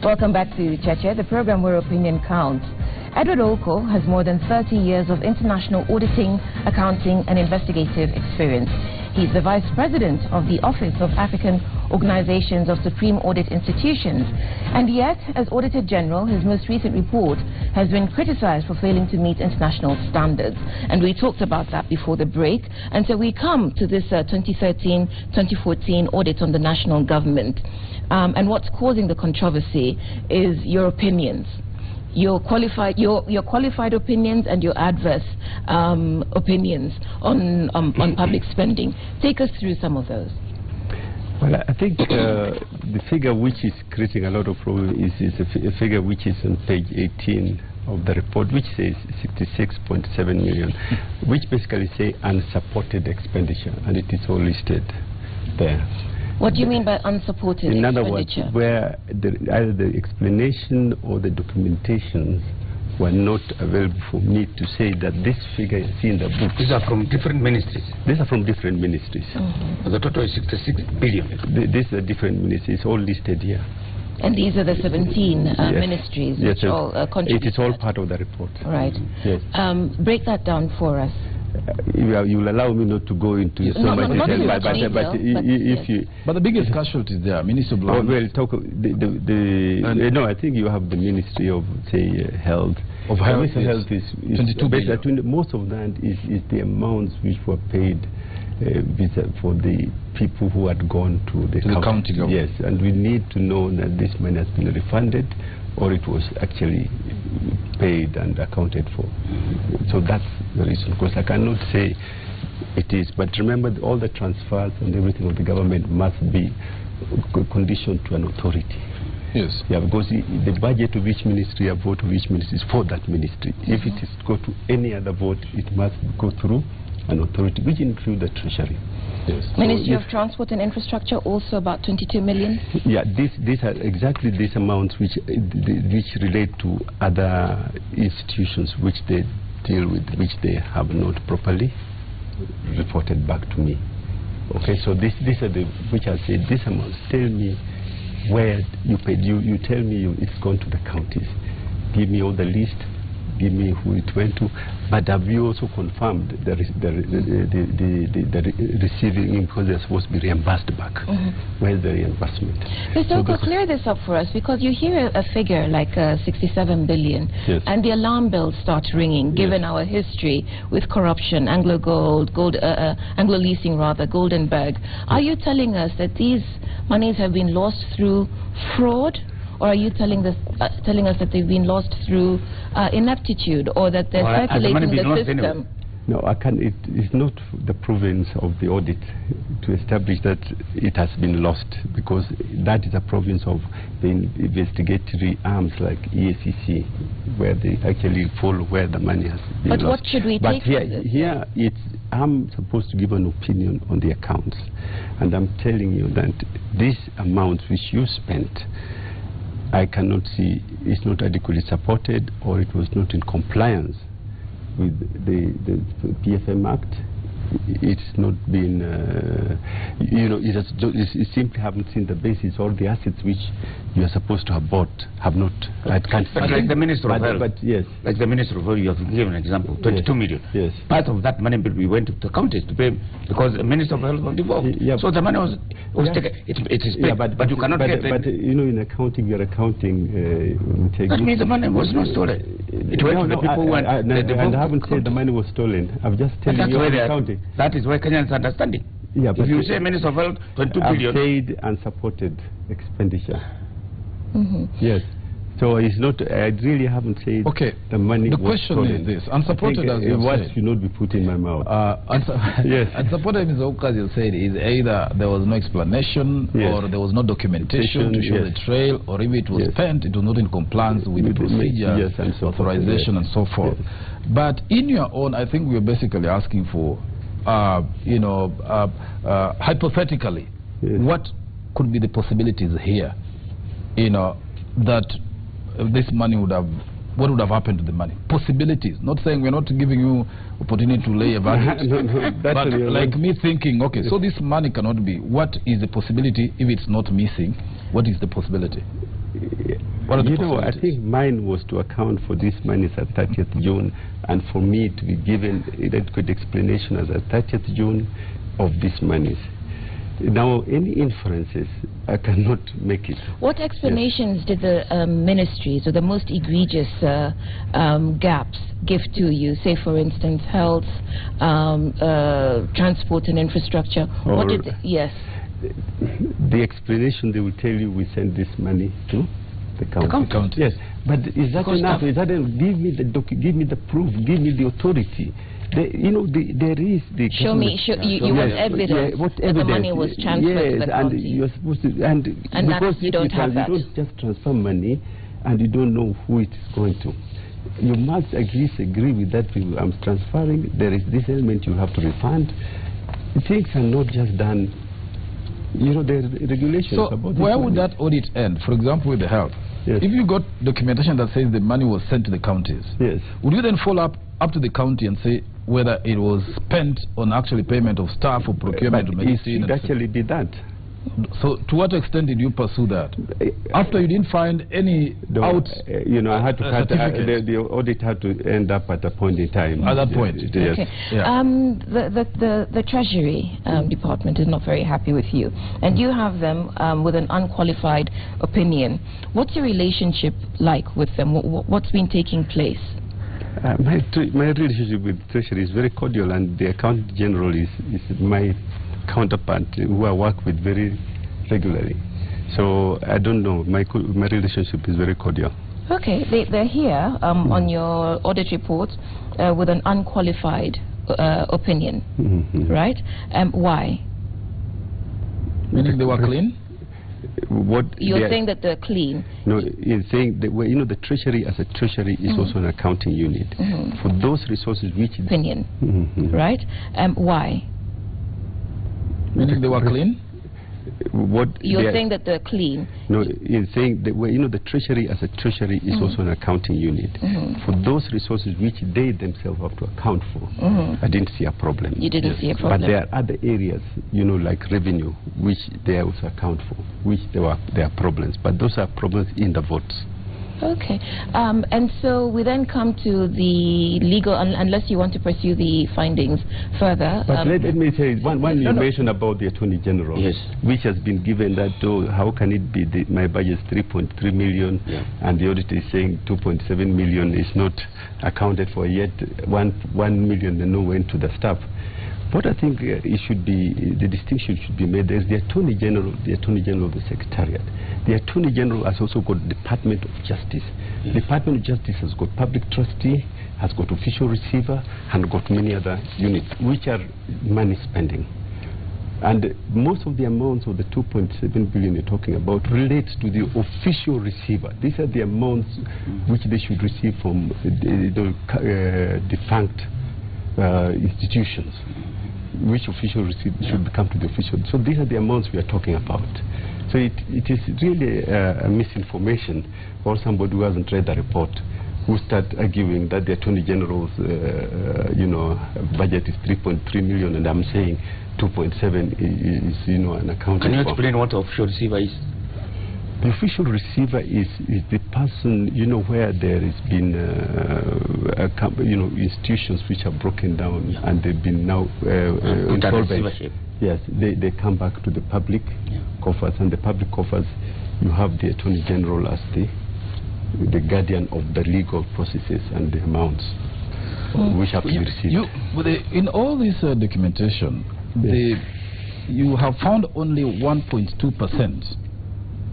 Welcome back to Cheche, the program where opinion counts. Edward Oko has more than 30 years of international auditing, accounting and investigative experience. He's the Vice President of the Office of African Organizations of Supreme Audit Institutions. And yet, as Auditor General, his most recent report has been criticized for failing to meet international standards. And we talked about that before the break. And so we come to this 2013-2014 audit on the national government. And what's causing the controversy is your opinions. Your qualified opinions and your adverse opinions on public spending. Take us through some of those. Well, I think the figure which is creating a lot of problems is a figure which is on page 18 of the report, which says 66.7 million, which basically say unsupported expenditure, and it is all listed there. What do you mean by unsupported expenditure? In other words, where either the explanation or the documentations were not available for me to say that this figure is in the book. These are from different ministries? These are from different ministries. The total is 66 billion. These are different ministries, all listed here. And these are the 17 yes. ministries yes, which all contribute. It is all part of the report. Right. Yes. Break that down for us. You will allow me not to go into so much detail, but the biggest casualty is there, Minister of Land. Well, talk no, I think you have the Ministry of, say, Health. Of Health, Health is 22 billion. Most of that is the amounts which were paid for the people who had gone to the county. Yes, and we need to know that this money has been refunded, or it was actually paid and accounted for. So that's the reason. Of course, I cannot say it is, but remember, all the transfers and everything of the government must be conditioned to an authority. Yes. Yeah, because the budget of each ministry, a vote of each ministry is for that ministry. If it is to go to any other vote, it must go through an authority, which includes the Treasury. Yes. Ministry of Transport and Infrastructure, also about 22 million? Yeah, these are exactly these amounts which relate to other institutions which they deal with, which they have not properly reported back to me. Okay, so these are the, which I said, these amounts, tell me where you paid. You tell me it's gone to the counties. Give me all the list. Give me who it went to, but have you also confirmed the receiving, because they're supposed to be reimbursed back? Where's the reimbursement? Mr. Oko, clear this up for us, because you hear a figure like 67 billion, yes, and the alarm bells start ringing, given yes, our history with corruption, Anglo Leasing rather, Goldenberg. Yes. Are you telling us that these monies have been lost through fraud? Or are you telling us that they've been lost through ineptitude, or that they're circulating the system? Anyway. No, I can't. It is not the province of the audit to establish that it has been lost, because that is a province of the investigatory arms like EACC, where they actually follow where the money has been lost. But what should we take from this? Here, I'm supposed to give an opinion on the accounts, and I'm telling you that these amounts which you spent, I cannot see it's not adequately supported, or it was not in compliance with the PFM Act. It's not been, it simply haven't seen the basis, or the assets which you are supposed to have bought have not. I can't. But like the Minister of Health, yes, like the Minister of Health, you have given an example, 22 yes, million. Yes. Part of that money we went to the counties to pay, because the Minister of Health was involved. Yeah, so the money was taken. It is paid, but you cannot get. But in accounting, you're accounting. That means the money was not stolen. It went to the people who went. And I haven't said the money was stolen. I've just telling you accounting. That is why Kenyans understanding. Yeah, but if you say Minister of Health, 22 billion. Paid and supported expenditure. Yes. So it's not. I really haven't said. Okay. The money. The was question stolen. is this: unsupported, as you what said, should not be put in my mouth. Yes. Unsupported, Mr. Oko, as you said, is either there was no explanation, yes, or there was no documentation to show, yes, the trail, or if it was, yes, spent, it was not in compliance with the procedure, yes, and so authorization, yes, and so forth. Yes. But in your own, I think we're basically asking for, hypothetically, yes, what could be the possibilities here, that this money would have, what would have happened to the money? Possibilities. Not saying we're not giving you opportunity to lay a verdict. But like me thinking, okay, so this money cannot be. What is the possibility if it's not missing? What is the possibility? You know, I think mine was to account for this money at 30th June, and for me to be given adequate explanation as at 30th June of these monies. Now, any inferences, I cannot make it. What explanations did the ministries or the most egregious gaps give to you? Say, for instance, health, transport and infrastructure. What did yes? The explanation, they will tell you, we send this money to the county. Yes, but is that enough? Is that enough? Give me the proof. Give me the authority. You know, there is the. Show me. You want evidence that the money was transferred to the county. And you're supposed to, and because you don't have that. You don't just transfer money, and you don't know who it is going to. You must at least agree with that. I'm transferring. There is this element you have to refund. Things are not just done. You know, there are regulations about where would that audit end? For example, with the health. Yes. If you got documentation that says the money was sent to the counties, yes, would you then follow up to the county and say whether it was spent on actually payment of staff or procurement of medicine? It actually did that. So to what extent did you pursue that? After you didn't find any you know, I had to the audit had to end up at a point in time. At that point, yes. Okay. Yeah. The Treasury Department is not very happy with you, and you have them with an unqualified opinion. What's your relationship like with them? What's been taking place? My relationship with Treasury is very cordial, and the Accountant General is my counterpart who I work with very regularly. So I don't know, my relationship is very cordial. Okay, they're here on your audit report with an unqualified opinion, right? Why? Meaning they were clean? What you're saying that they're clean? No, in saying that, well, you know, the Treasury as a Treasury is also an accounting unit for those resources which opinion, right? Why? Meaning they were clean? What you're saying that they're clean? No, in saying that, well, you know, the Treasury as a Treasury is also an accounting unit for those resources which they themselves have to account for. I didn't see a problem. You didn't see a problem. But there are other areas, you know, like revenue, which they also account for, which there are problems. But those are problems in the votes. Okay, and so we then come to the legal, unless you want to pursue the findings further. But let me say, one you mentioned about the Attorney General, yes, which has been given that, how can it be my budget is 3.3 million, and the auditor is saying 2.7 million is not accounted for yet, 1 million they know went to the staff. What I think it should be, the distinction should be made, there's the Attorney General of the Secretariat. The Attorney General has also got Department of Justice. Department of Justice has got Public Trustee, has got Official Receiver, and got many other units, which are money spending. And most of the amounts of the 2.7 billion you're talking about relates to the Official Receiver. These are the amounts which they should receive from the defunct institutions, which official should come to the official. So these are the amounts we are talking about. So it is really a misinformation, or somebody who hasn't read the report who start arguing that the Attorney General's budget is 3.3 million and I'm saying 2.7 is an accounting. Can you explain what the official receiver is? The official receiver is the person, where there has been, institutions which are broken down and they've been now insolvent. Yes, they come back to the public coffers, and the public coffers, you have the Attorney General as the guardian of the legal processes and the amounts which have to be received. In all this documentation, you have found only 1.2%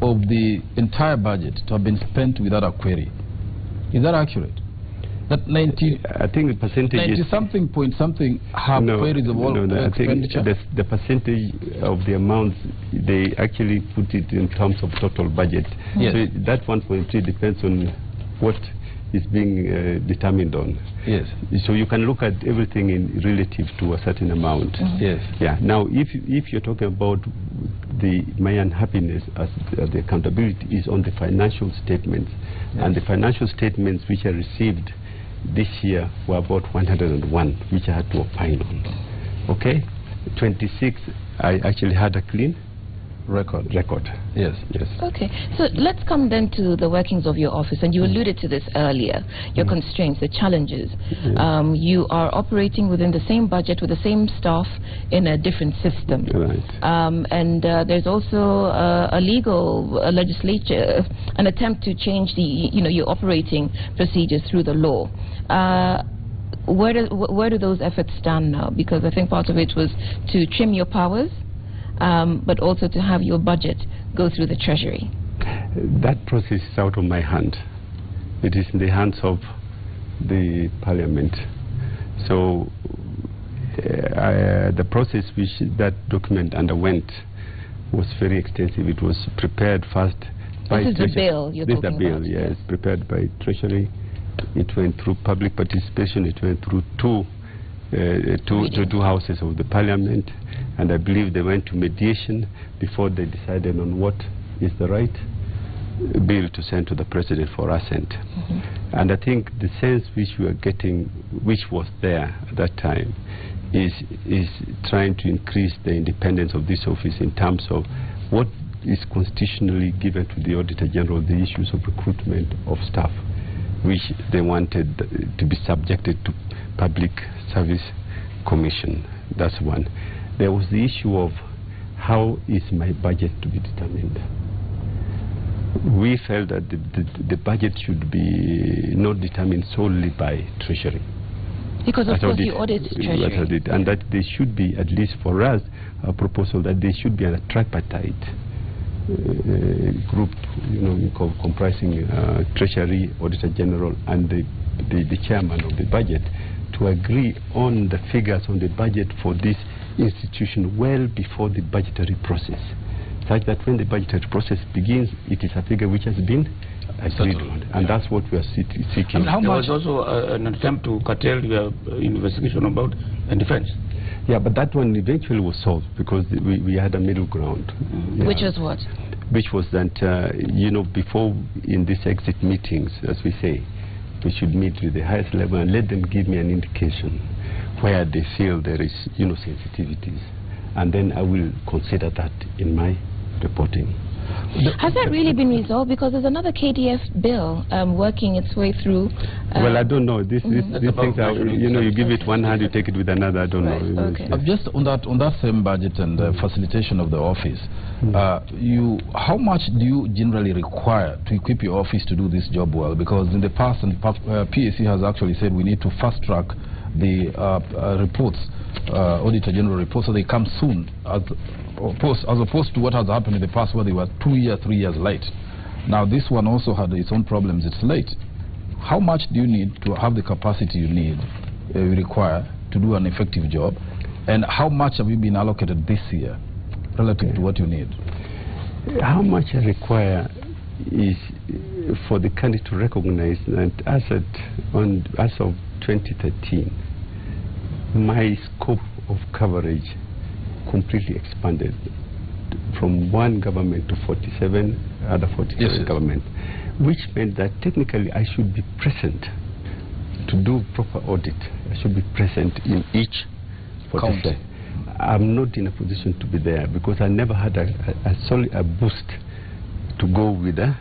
of the entire budget to have been spent without a query. Is that accurate? That 90, I think the percentage 90 something point something have queries of all expenditure. I think the percentage of the amounts, they actually put it in terms of total budget. Yes. So that 1.3 depends on what is being determined on. Yes. So you can look at everything in relative to a certain amount. Yes. Yeah. Now, if you're talking about my unhappiness as the accountability is on the financial statements, and the financial statements which I received this year were about 101, which I had to opine on. Okay, 26 I actually had a clean, record. Yes. Okay, so let's come then to the workings of your office, and you alluded to this earlier, your constraints, the challenges. You are operating within the same budget with the same staff in a different system. And there's also a legal legislature, an attempt to change the, your operating procedures through the law. Where do those efforts stand now? Because I think part of it was to trim your powers, but also to have your budget go through the Treasury. That process is out of my hand. It is in the hands of the Parliament. So the process which that document underwent was very extensive. It was prepared first by This is the bill you're talking about? This is the bill, yes, prepared by Treasury. It went through public participation. It went through two houses of the Parliament, and I believe they went to mediation before they decided on what is the right bill to send to the President for assent. And I think the sense which we are getting, which was there at that time, is trying to increase the independence of this office in terms of what is constitutionally given to the Auditor General, the issues of recruitment of staff, which they wanted to be subjected to Public Service Commission. That's one. There was the issue of how is my budget to be determined. We felt that the budget should be not determined solely by Treasury. Because of course you audit Treasury. And that there should be, at least for us, a proposal that there should be a tripartite group, comprising Treasury, Auditor General, and the chairman of the budget, to agree on the figures on the budget for this institution well before the budgetary process, such that when the budgetary process begins, it is a figure which has been agreed on. And that's what we are seeking. And there was also an attempt to curtail the investigation about defense. Yeah, but that one eventually was solved because we had a middle ground. Which was what? Which was that, before in these exit meetings, as we say, we should meet with the highest level and let them give me an indication where they feel there is, sensitivities. And then I will consider that in my reporting. Has that really been resolved? Because there's another KDF bill working its way through. Well, I don't know. These things are, you give it one hand, you take it with another. I don't know. Okay. Just on that same budget and facilitation of the office, how much do you generally require to equip your office to do this job well? Because in the past, PAC has actually said we need to fast track the reports, Auditor General reports, so they come soon, as opposed to what has happened in the past where they were 2 years, 3 years late. Now this one also had its own problems, it's late. How much do you need to have the capacity you require to do an effective job? And how much have you been allocated this year relative to what you need? How much I require is for the country to recognize that as of 2013, my scope of coverage completely expanded from one government to 47 other 47 governments, which meant that technically I should be present to do proper audit. I should be present in each county. I'm not in a position to be there because I never had a boost to go with a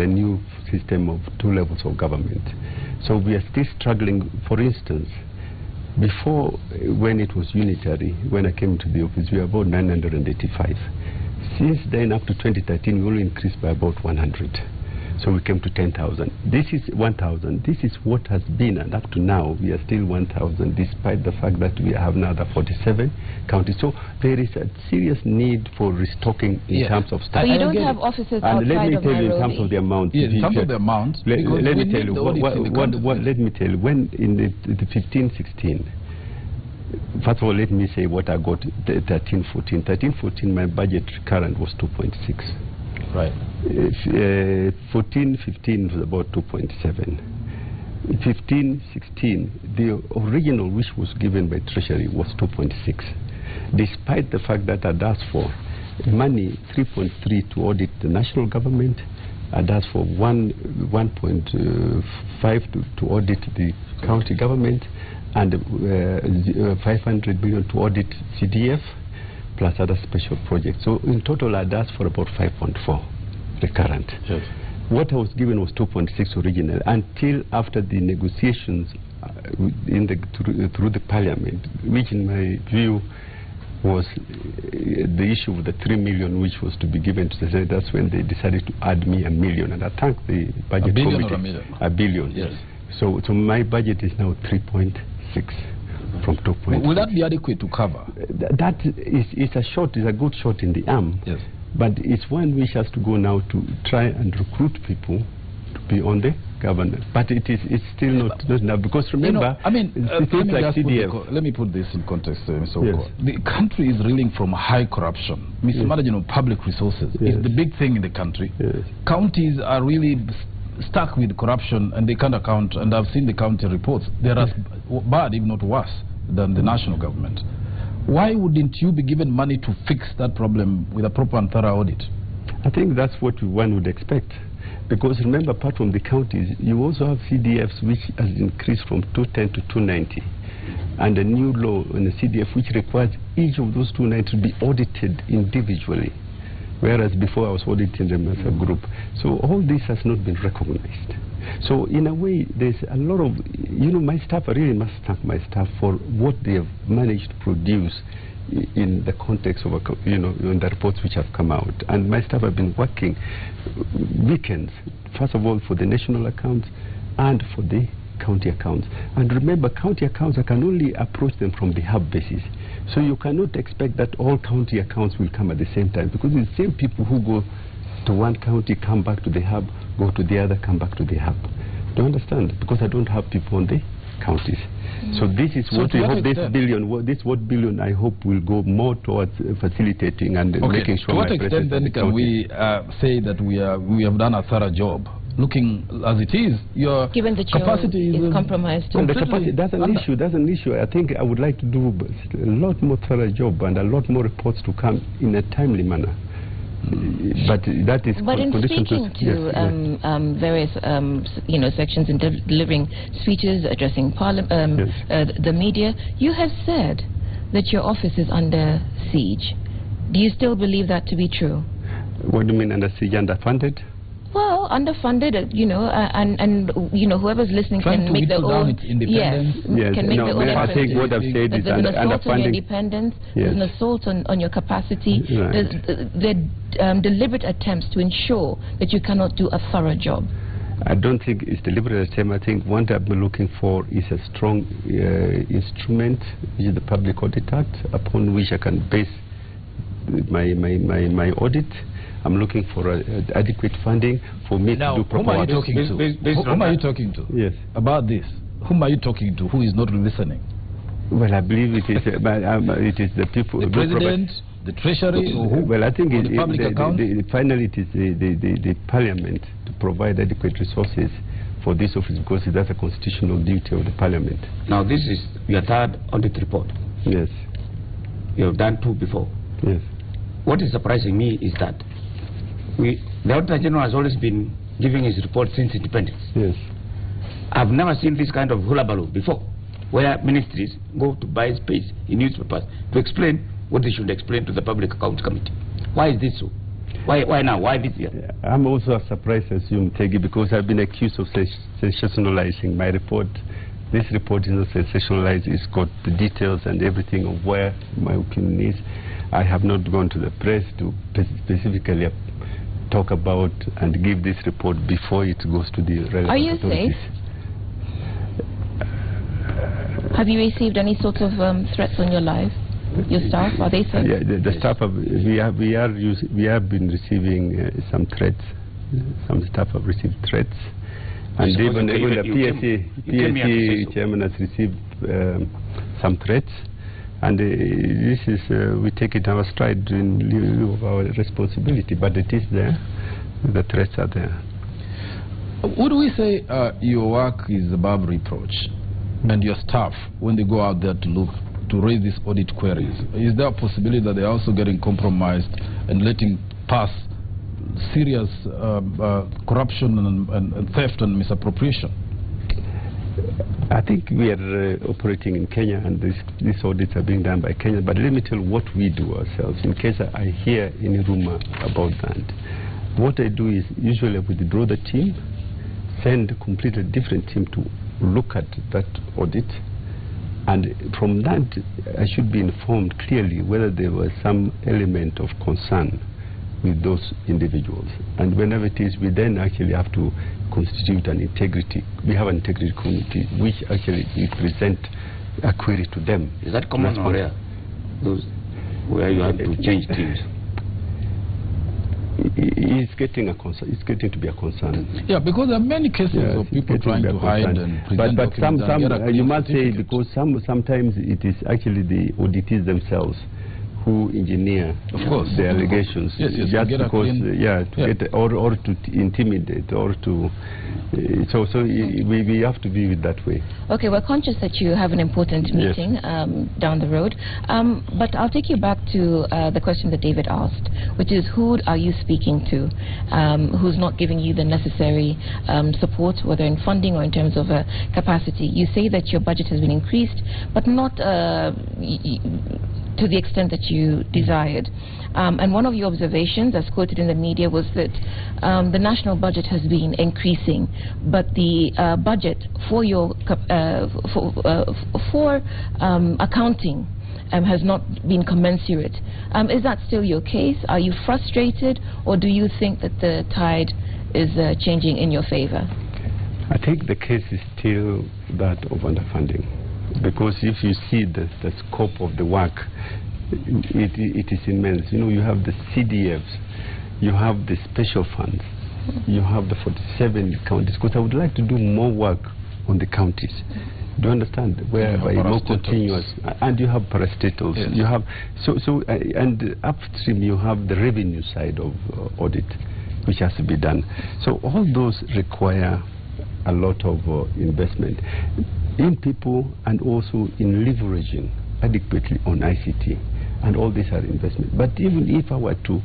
new system of 2 levels of government. So we are still struggling. For instance, before, when it was unitary, when I came to the office, we were about 985. Since then, up to 2013, we only increased by about 100. So we came to 10,000. This is 1,000. This is what has been, and up to now, we are still 1,000, despite the fact that we have now the 47 counties. So there is a serious need for restocking in terms of staff. So you don't have offices outside of Nairobi? And let me tell you in terms of the amount. Yes, in terms of the amount. Let me tell you, when in the 15-16, first of all, let me say what I got 13-14. 13-14, my budget current was 2.6. Right. 14-15 was about 2.7. 15-16, the original which was given by Treasury was 2.6. Despite the fact that I'd asked for money 3.3 to audit the national government, I'd asked for 1.5 to audit the county government, and 500 million to audit CDF, plus other special projects. So in total, I'd asked for about 5.4 recurrent. Yes. What I was given was 2.6 original until after the negotiations through the parliament, which in my view was the issue of the 3 million which was to be given to the Senate. That's when they decided to add me 1 million, and I thank the budget committee. Or a million? 1 billion. Yes. So my budget is now 3.6 from 2.6. Will that be adequate to cover? That is a good shot in the arm. Yes. But it's one which has to go now to try and recruit people to be on the government. But it's still not enough, because remember, let me put this in context, Mr. Oko. The country is reeling from high corruption. Mismanagement of public resources is the big thing in the country. Counties are really stuck with corruption, and they can't account, and I've seen the county reports. They are as bad, if not worse, than the national government. Why wouldn't you be given money to fix that problem with a proper and thorough audit? I think that's what one would expect. Because remember, apart from the counties, you also have CDFs, which has increased from 210 to 290. And a new law in the CDF which requires each of those 290 to be audited individually. Whereas before I was auditing them as a group. So all this has not been recognized. So in a way, there's a lot of, my staff, I really must thank my staff for what they have managed to produce in the context of, in the reports which have come out. And my staff have been working weekends, first of all for the national accounts and for the county accounts. And remember, county accounts, I can only approach them from the hub basis. So you cannot expect that all county accounts will come at the same time, because it's the same people who go to one county, come back to the hub, go to the other, come back to the hub. Do you understand? Because I don't have people on the counties. So this is what we hope this billion I hope will go more towards facilitating and making sure. To what extent then can we say that we have done a thorough job? Looking as it is, your given the capacity is compromised. The capacity, that's an issue. I think I would like to do a lot more thorough job and a lot more reports to come in a timely manner. But that is. But in speaking to various sections in delivering speeches, addressing the media, you have said that your office is under siege. Do you still believe that to be true? What do you mean under siege? Underfunded? Well, underfunded, and whoever's listening can make their own. Can make their own. I think what I've said is there's an assault on your independence. There's an assault on your capacity. There are deliberate attempts to ensure that you cannot do a thorough job. I don't think it's deliberate attempt. I think what I'm looking for is a strong instrument, which is the Public Audit Act, upon which I can base my audit. I'm looking for adequate funding for me to do proper work. Whom are you talking to? Yes. About this? Whom are you talking to who is not listening? Well, I believe it is the people. The President, the Treasury, or who? Well, I think finally it is the Parliament to provide adequate resources for this office, because that's a constitutional duty of the Parliament. Now, this is your third audit report. Yes. You have done 2 before. Yes. What is surprising me is that the Auditor General has always been giving his report since independence. Yes. I've never seen this kind of hullabaloo before, where ministries go to buy space in newspapers to explain what they should explain to the Public Accounts Committee. Why is this so? Why now? Why this year? I'm also surprised, as you, Tegi, because I've been accused of sensationalizing my report. This report is not sensationalized. It's got the details and everything of where my opinion is. I have not gone to the press to specifically talk about and give this report before it goes to the relevant authorities. Are you safe? Have you received any sort of threats on your life? Your staff, are they safe? Yeah, the staff we have been receiving some threats. Some staff have received threats, and even the PSC chairman has received some threats. And this is, we take it our stride in lieu of our responsibility, but it is there. The threats are there. Would we say your work is above reproach, and your staff, when they go out there to raise these audit queries, is there a possibility that they're also getting compromised and letting pass serious corruption and theft and misappropriation? I think we are operating in Kenya, and these audits are being done by Kenya. But let me tell you what we do ourselves. In case I hear any rumor about that, what I do is usually I withdraw the team, send a completely different team to look at that audit, and from that I should be informed clearly whether there was some element of concern with those individuals. And whenever it is, we then actually have to constitute an integrity. We have an integrity committee which actually we present a query to them. Is that common or rare? Those where you have to change teams? It's getting to be a concern. Yeah, because there are many cases of people trying to hide and present but some you must say, because sometimes it is actually the auditees themselves who engineer the allegations, just because get or to intimidate or to so we have to be with that way. Okay, we're conscious that you have an important meeting down the road, but I'll take you back to the question that David asked, which is who are you speaking to, who's not giving you the necessary support, whether in funding or in terms of capacity. You say that your budget has been increased, but not to the extent that you desired. And one of your observations, as quoted in the media, was that the national budget has been increasing, but the budget for your accounting has not been commensurate. Is that still your case? Are you frustrated, or do you think that the tide is changing in your favor? I think the case is still that of underfunding. Because if you see the scope of the work, it is immense. You know, you have the CDFs, you have the special funds, you have the 47 counties. Because I would like to do more work on the counties. Do you understand? Whereby more continuous, and you have parastatals. Yes. You have and upstream you have the revenue side of audit, which has to be done. So all those require a lot of investment in people and also in leveraging adequately on ICT, and all these are investment. But even if I were to,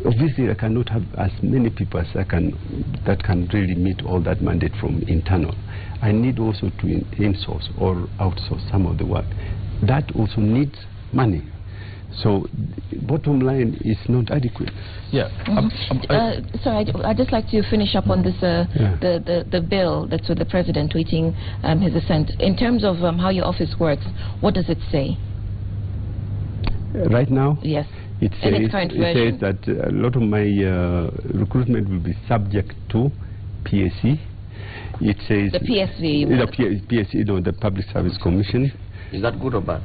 obviously I cannot have as many people as that can really meet all that mandate from internal. I need also to in-source or outsource some of the work. That also needs money. So bottom line is not adequate. Yeah. Sorry, I'd just like to finish up on this the bill that's with the president waiting his assent. In terms of how your office works, what does it say? Right now? Yes. It says that a lot of my recruitment will be subject to PSC. It says the PSV. PSC, the Public Service Commission. Is that good or bad?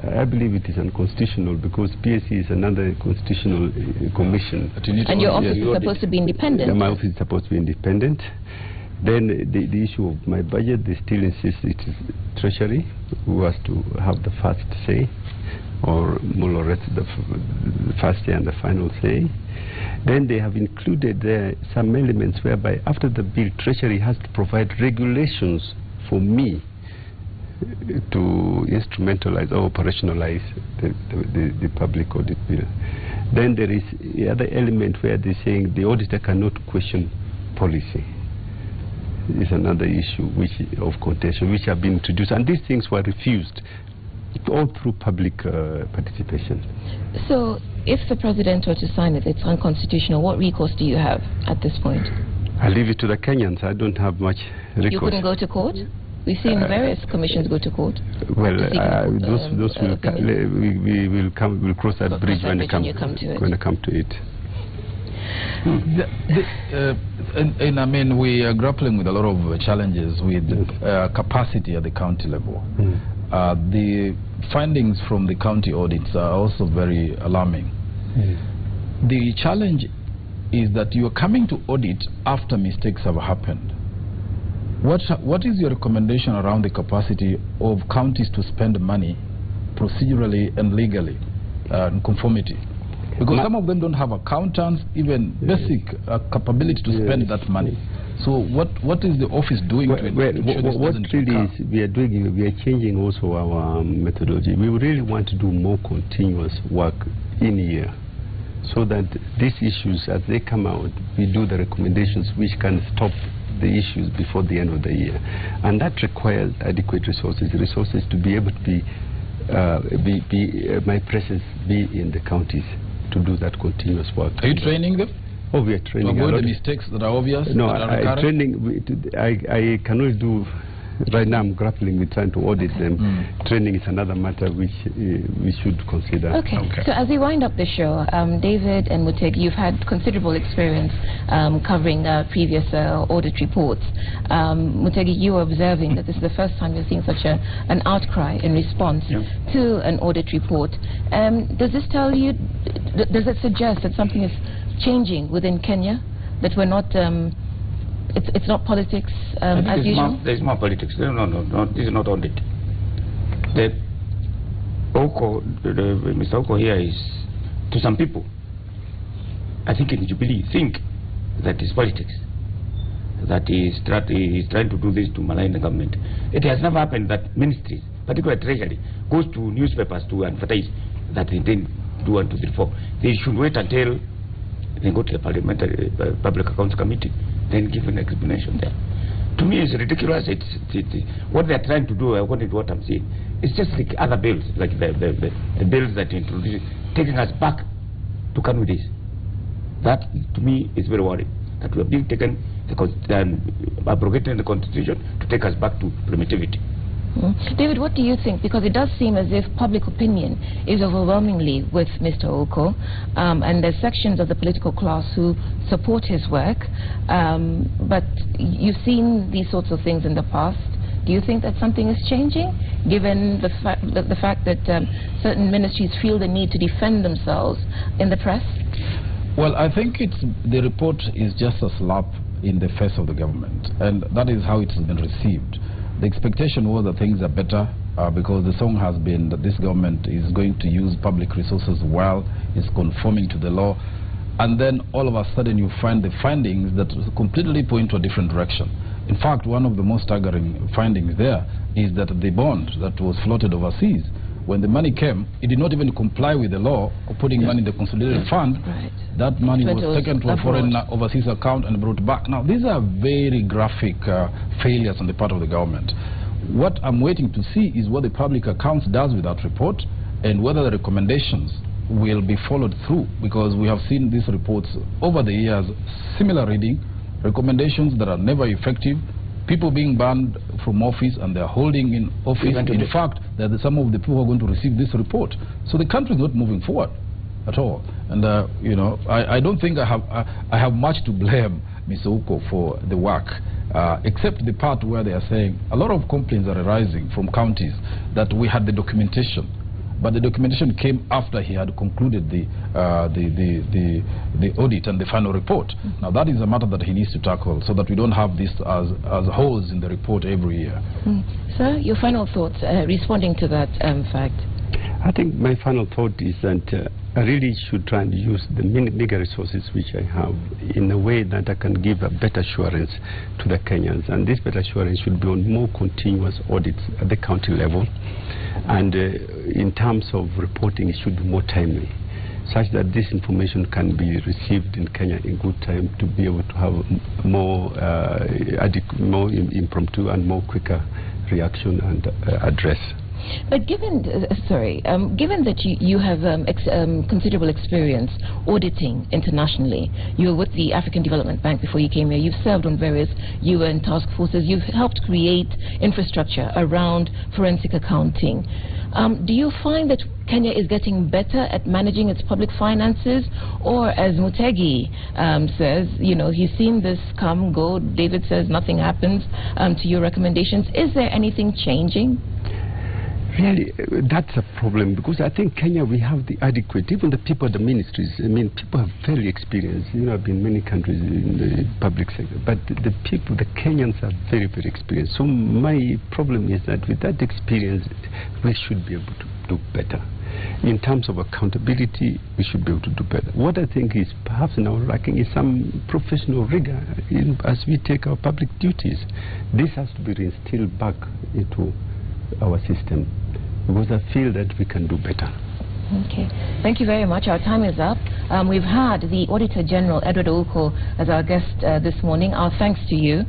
I believe it is unconstitutional, because PSC is another constitutional commission. And your office is supposed to be independent. My office is supposed to be independent. Then the issue of my budget, they still insist it is Treasury who has to have the first say, or more or less the first say and the final say. Then they have included there some elements whereby after the bill, Treasury has to provide regulations for me to instrumentalize or operationalize the public audit bill. Then there is the other element where they're saying the auditor cannot question policy. Is another issue of contention which have been introduced, and these things were refused all through public participation. So if the president were to sign it, it's unconstitutional. What recourse do you have at this point? I leave it to the Kenyans. I don't have much recourse. You couldn't go to court? We've seen various commissions go to court. Well, those will come. We'll cross that bridge when they come to it. And I mean, we are grappling with a lot of challenges with capacity at the county level. The findings from the county audits are also very alarming. The challenge is that you are coming to audit after mistakes have happened. What is your recommendation around the capacity of counties to spend money procedurally and legally in conformity? Because some of them don't have accountants, even basic capability to spend that money. So what is the office doing to ensure this doesn't occur? We are doing, we are changing also our methodology. We really want to do more continuous work in a year. so that these issues, as they come out, we do the recommendations which can stop the issues before the end of the year. And that requires adequate resources to be able to my presence be in the counties to do that continuous work. Are you training them? Oh, we are training. To avoid the mistakes that are obvious? No, I cannot do. Right now I'm grappling with trying to audit them. Training is another matter which we should consider. Okay. So as we wind up the show, David and Mutegi, you've had considerable experience covering previous audit reports. Mutegi, you were observing that this is the first time you're seeing such an outcry in response to an audit report. Does this tell you, does it suggest that something is changing within Kenya, that we're not it's not politics as usual? There's more politics. No, this is not audit. Mr. Oko here is, to some people, I think in Jubilee, think that is politics, that he is trying to do this to malign the government. It has never happened that ministries, particularly Treasury, goes to newspapers to advertise that they didn't do 1, 2, 3, 4. They should wait until they go to the Parliamentary Public Accounts Committee, then give an explanation there. To me, it's ridiculous. What they're trying to do, according to what I'm seeing, it's just like other bills, like the bills that introduce, taking us back to Kanu days. That, to me, is very worrying. That we are being taken, abrogating the Constitution to take us back to primitivity. David, what do you think? Because it does seem as if public opinion is overwhelmingly with Mr. Oko, and there's sections of the political class who support his work, but you've seen these sorts of things in the past. Do you think that something is changing, given the fact that certain ministries feel the need to defend themselves in the press? Well, I think the report is just a slap in the face of the government, and that is how it has been received. The expectation was that things are better because the song has been that this government is going to use public resources well, is conforming to the law, and then all of a sudden you find the findings that completely point to a different direction. In fact, one of the most staggering findings there is that the bond that was floated overseas, when the money came, it did not even comply with the law of putting money in the consolidated fund. That money was taken to a foreign overseas account and brought back. Now, these are very graphic failures on the part of the government. What I'm waiting to see is what the public accounts does with that report and whether the recommendations will be followed through, because we have seen these reports over the years, similar reading, recommendations that are never effective, people being banned from office and they're holding in office. In fact, there are some of the people who are going to receive this report. So the country is not moving forward at all. And you know, I don't think I have much to blame Mr. Oko for the work, except the part where they are saying a lot of complaints are arising from counties that we had the documentation, but the documentation came after he had concluded the audit and the final report. Now that is a matter that he needs to tackle, so that we don't have this as holes in the report every year. Sir, your final thoughts responding to that fact? I think my final thought is that I really should try and use the meager resources which I have in a way that I can give a better assurance to the Kenyans, and this better assurance should be on more continuous audits at the county level, and in terms of reporting it should be more timely, such that this information can be received in Kenya in good time to be able to have more impromptu and more quicker reaction and address. But given that you have considerable experience auditing internationally, you were with the African Development Bank before you came here, you've served on various UN task forces, you've helped create infrastructure around forensic accounting. Do you find that Kenya is getting better at managing its public finances, or as Mutegi says, you know, he's seen this come, go, David says nothing happens to your recommendations? Is there anything changing? Really, that's a problem, because I think Kenya, we have the adequate, even the people at the ministries, I mean, people have very experienced. You know, I've been in many countries in the public sector, but the people, the Kenyans are very, very experienced. So my problem is that with that experience, we should be able to do better. In terms of accountability, we should be able to do better. What I think is perhaps now lacking is some professional rigor as we take our public duties. This has to be reinstilled back into our system, because I feel that we can do better. Okay. Thank you very much. Our time is up. We've had the Auditor General, Edward Oko, as our guest this morning. Our thanks to you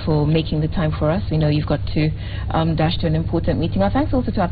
for making the time for us. We know you've got to dash to an important meeting. Our thanks also to our